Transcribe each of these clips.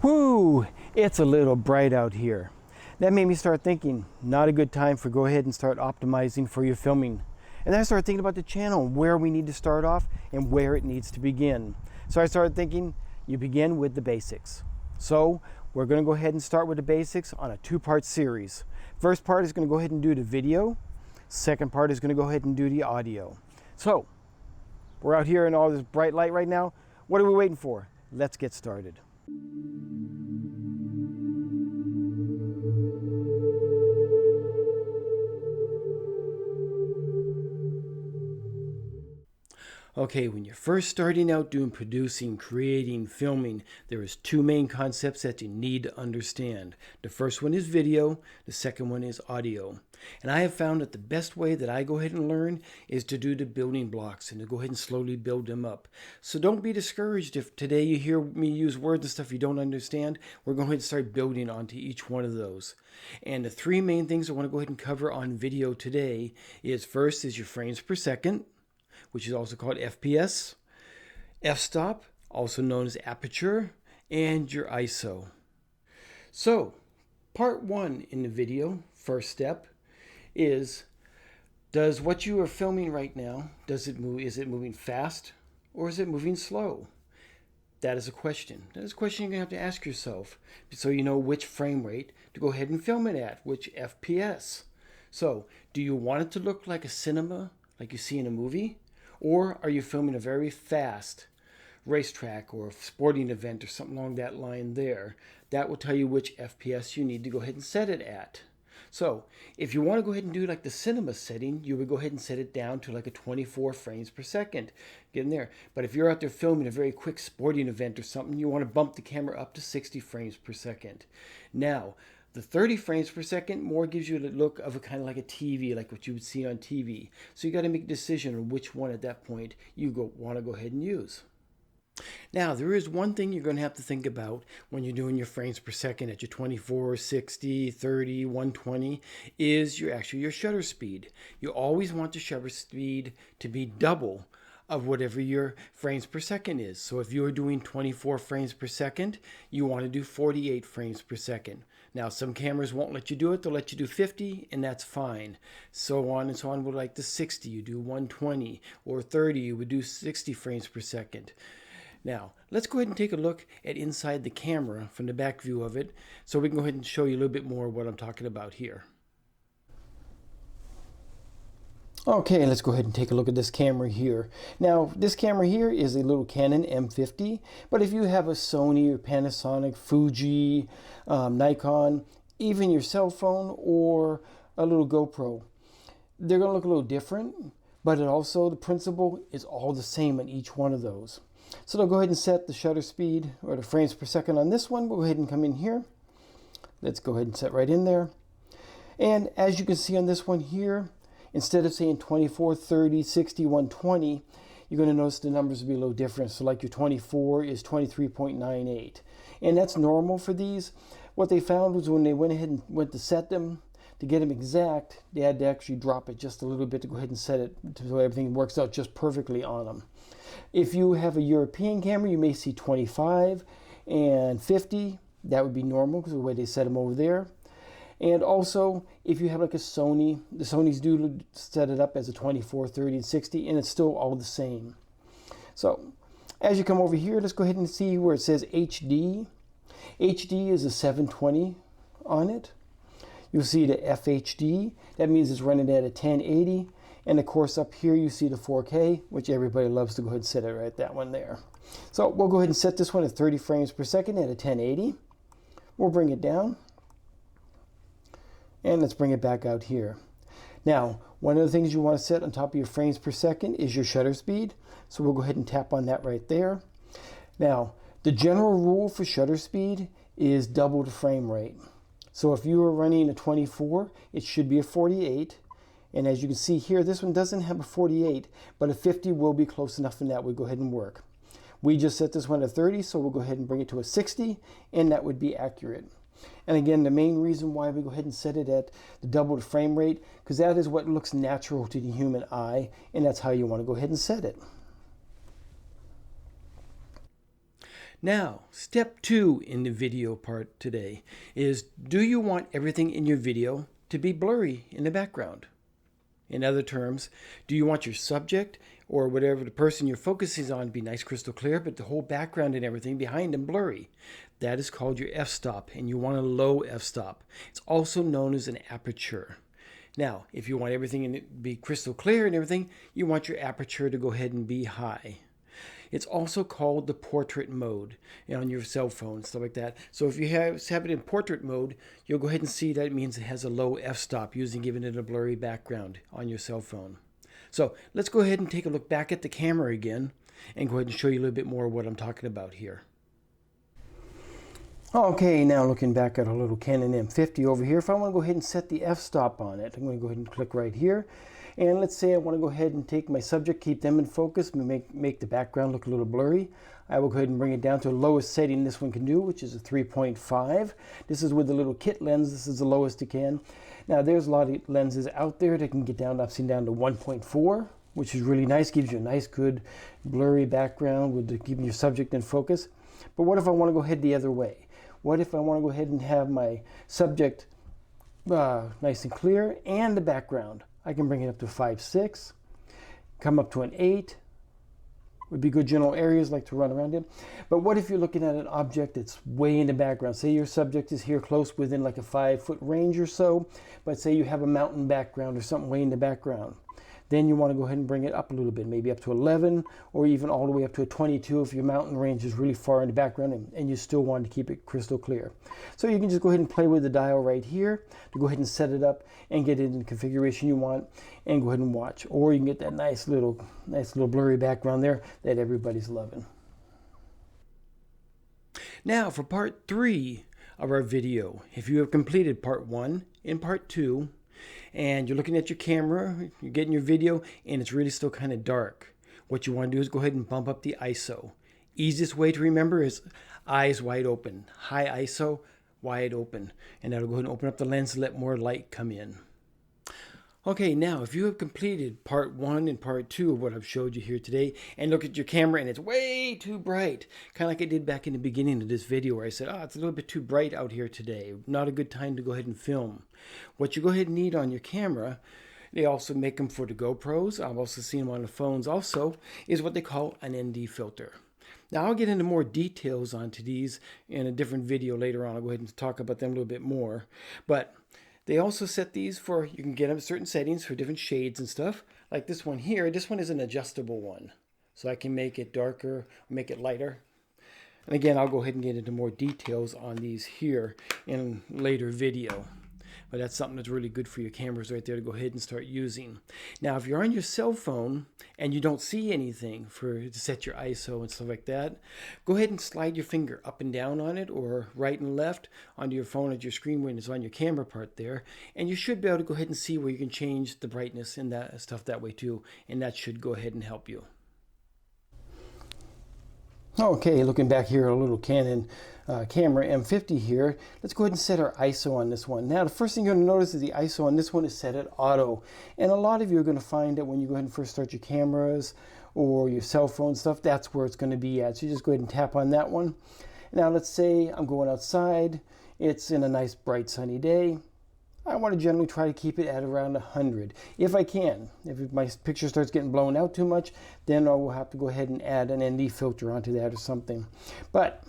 Whoo, it's a little bright out here. That made me start thinking, not a good time for go ahead and start optimizing for your filming. And then I started thinking about the channel, where we need to start off and where it needs to begin. So I started thinking, you begin with the basics. So we're going to go ahead and start with the basics on a two-part series. First part is going to go ahead and do the video. Second part is going to go ahead and do the audio. So we're out here in all this bright light right now. What are we waiting for? Let's get started. Okay, when you're first starting out doing producing, creating, filming, there is two main concepts that you need to understand. The first one is video, the second one is audio. And I have found that the best way that I go ahead and learn is to do the building blocks and to go ahead and slowly build them up. So don't be discouraged if today you hear me use words and stuff you don't understand. We're going to start building onto each one of those. And the three main things I want to go ahead and cover on video today is first is your frames per second, which is also called FPS, f-stop, also known as aperture, and your ISO. So, part one in the video, first step, is does what you are filming right now, is it moving fast or is it moving slow? That is a question. That is a question you're going to have to ask yourself so you know which frame rate to go ahead and film it at, which FPS. So, do you want it to look like a cinema, like you see in a movie? Or are you filming a very fast racetrack or a sporting event or something along that line there? That will tell you which FPS you need to go ahead and set it at. So if you want to go ahead and do like the cinema setting, you would go ahead and set it down to like a 24 frames per second. Get in there. But if you're out there filming a very quick sporting event or something, you want to bump the camera up to 60 frames per second. Now, the 30 frames per second more gives you the look of a kind of like a TV, like what you would see on TV. So you got to make a decision on which one at that point you want to go ahead and use. Now, there is one thing you're going to have to think about when you're doing your frames per second at your 24, 60, 30, 120 is your shutter speed. You always want the shutter speed to be double of whatever your frames per second is. So if you're doing 24 frames per second, you want to do 48 frames per second. Now, some cameras won't let you do it. They'll let you do 50, and that's fine. So on and so on. With like the 60, you do 120, or 30, you would do 60 frames per second. Now, let's go ahead and take a look at inside the camera from the back view of it, so we can go ahead and show you a little bit more of what I'm talking about here. Okay, let's go ahead and take a look at this camera here. Now, this camera here is a little Canon M50, but if you have a Sony or Panasonic, Fuji, Nikon, even your cell phone or a little GoPro, they're going to look a little different, but the principle is all the same on each one of those. So I'll go ahead and set the shutter speed or the frames per second on this one. We'll go ahead and come in here. Let's go ahead and set right in there. And as you can see on this one here, instead of saying 24, 30, 60, 120, you're going to notice the numbers will be a little different. So like your 24 is 23.98. And that's normal for these. What they found was when they went ahead and went to set them, to get them exact, they had to actually drop it just a little bit to go ahead and set it so everything works out just perfectly on them. If you have a European camera, you may see 25 and 50. That would be normal because of the way they set them over there. And also, if you have like a Sony, the Sonys do set it up as a 24, 30, and 60, and it's still all the same. So, as you come over here, let's go ahead and see where it says HD. HD is a 720 on it. You'll see the FHD. That means it's running at a 1080. And of course, up here you see the 4K, which everybody loves to go ahead and set it right that one there. So we'll go ahead and set this one at 30 frames per second at a 1080. We'll bring it down. And let's bring it back out here. Now, one of the things you want to set on top of your frames per second is your shutter speed. So we'll go ahead and tap on that right there. Now, the general rule for shutter speed is double the frame rate. So if you are running a 24, it should be a 48. And as you can see here, this one doesn't have a 48, but a 50 will be close enough, and that would go ahead and work. We just set this one to 30, so we'll go ahead and bring it to a 60, and that would be accurate. And again, the main reason why we go ahead and set it at the double the frame rate, because that is what looks natural to the human eye, and that's how you want to go ahead and set it. Now, step 2 in the video part today is, do you want everything in your video to be blurry in the background? In other terms, do you want your subject or whatever the person you're focusing on to be nice crystal clear, but the whole background and everything behind them blurry? That is called your f-stop, and you want a low f-stop. It's also known as an aperture. Now, if you want everything to be crystal clear and everything, you want your aperture to go ahead and be high. It's also called the portrait mode on your cell phone, stuff like that. So if you have it in portrait mode, you'll go ahead and see that it means it has a low f-stop, giving it a blurry background on your cell phone. So let's go ahead and take a look back at the camera again and go ahead and show you a little bit more of what I'm talking about here. Okay, now looking back at a little Canon M50 over here, if I want to go ahead and set the f-stop on it, I'm going to go ahead and click right here. And let's say I want to go ahead and take my subject, keep them in focus, make the background look a little blurry. I will go ahead and bring it down to the lowest setting this one can do, which is a 3.5. This is with the little kit lens. This is the lowest it can. Now there's a lot of lenses out there that can get down to 1.4, which is really nice. Gives you a nice, good, blurry background with keeping your subject in focus. But what if I want to go ahead the other way? What if I want to go ahead and have my subject nice and clear and the background? I can bring it up to 5.6, come up to an 8. Would be good general areas like to run around in. But what if you're looking at an object that's way in the background? Say your subject is here close within like a 5-foot range or so, but say you have a mountain background or something way in the background. Then you want to go ahead and bring it up a little bit, maybe up to 11 or even all the way up to a 22 if your mountain range is really far in the background and you still want to keep it crystal clear. So you can just go ahead and play with the dial right here to go ahead and set it up and get it in the configuration you want and go ahead and watch. Or you can get that nice little blurry background there that everybody's loving. Now for part 3 of our video. If you have completed part 1 and part 2, and you're looking at your camera, you're getting your video, and it's really still kind of dark, what you want to do is go ahead and bump up the ISO. Easiest way to remember is eyes wide open. High ISO, wide open. And that'll go ahead and open up the lens to let more light come in. Okay, now if you have completed part 1 and part 2 of what I've showed you here today, and look at your camera and it's way too bright, kind of like I did back in the beginning of this video where I said, it's a little bit too bright out here today, not a good time to go ahead and film. What you go ahead and need on your camera, they also make them for the GoPros, I've also seen them on the phones also, is what they call an ND filter. Now I'll get into more details onto these in a different video later on. I'll go ahead and talk about them a little bit more, but they also set these for, you can get them certain settings for different shades and stuff. Like this one here, this one is an adjustable one. So I can make it darker, make it lighter. And again, I'll go ahead and get into more details on these here in a later video. But that's something that's really good for your cameras right there to go ahead and start using. Now, if you're on your cell phone and you don't see anything to set your ISO and stuff like that, go ahead and slide your finger up and down on it or right and left onto your phone at your screen when it's on your camera part there. And you should be able to go ahead and see where you can change the brightness and that stuff that way too. And that should go ahead and help you. Okay, looking back here at a little Canon camera M50 here, let's go ahead and set our ISO on this one. Now the first thing you're going to notice is the ISO on this one is set at auto. And a lot of you are going to find that when you go ahead and first start your cameras or your cell phone stuff, that's where it's going to be at. So you just go ahead and tap on that one. Now let's say I'm going outside, it's in a nice bright sunny day. I want to generally try to keep it at around 100 if I can. If my picture starts getting blown out too much, then I will have to go ahead and add an ND filter onto that or something. But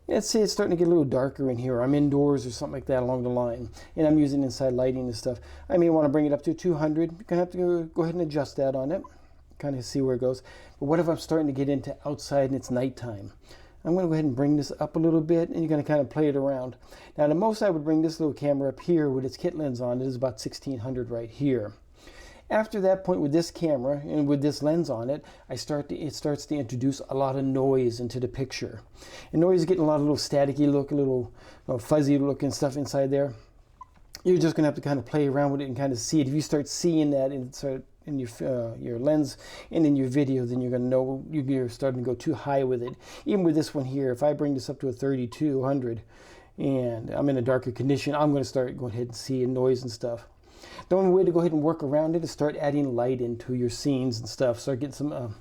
let's say it's starting to get a little darker in here. I'm indoors or something like that along the line, and I'm using inside lighting and stuff. I may want to bring it up to 200. You're going to have to go ahead and adjust that on it, kind of see where it goes. But what if I'm starting to get into outside and it's nighttime? I'm going to go ahead and bring this up a little bit, and you're going to kind of play it around. Now, the most I would bring this little camera up here with its kit lens on it is about 1600 right here. After that point with this camera and with this lens on it, it starts to introduce a lot of noise into the picture. And noise is getting a lot of little staticky look, a little fuzzy looking stuff inside there. You're just going to have to kind of play around with it and kind of see it. If you start seeing that in your lens and in your video, then you're going to know you're starting to go too high with it. Even with this one here, if I bring this up to a 3200 and I'm in a darker condition, I'm going to start going ahead and seeing noise and stuff. The only way to go ahead and work around it is start adding light into your scenes and stuff. Start getting some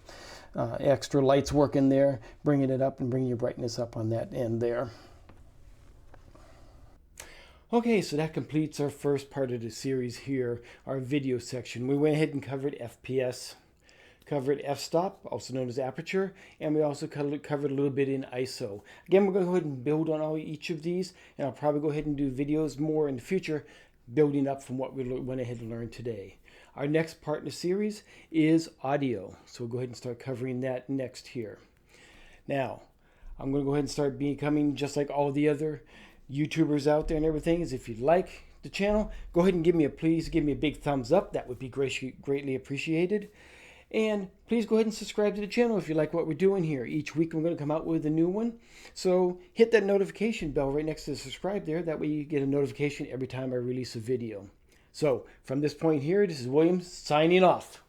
extra lights working there, bringing it up and bringing your brightness up on that end there. Okay, so that completes our first part of the series here, our video section. We went ahead and covered FPS, covered f-stop, also known as aperture, and we also covered a little bit in ISO. Again, we're going to go ahead and build on each of these, and I'll probably go ahead and do videos more in the future, building up from what we went ahead and learned today. Our next part in the series is audio, so we'll go ahead and start covering that next here. Now, I'm going to go ahead and start becoming just like all the other YouTubers out there and everything. Is if you like the channel, go ahead and please give me a big thumbs up. That would be greatly appreciated. And please go ahead and subscribe to the channel if you like what we're doing here. Each week I'm going to come out with a new one. So hit that notification bell right next to the subscribe there. That way you get a notification every time I release a video. So from this point here, this is William signing off.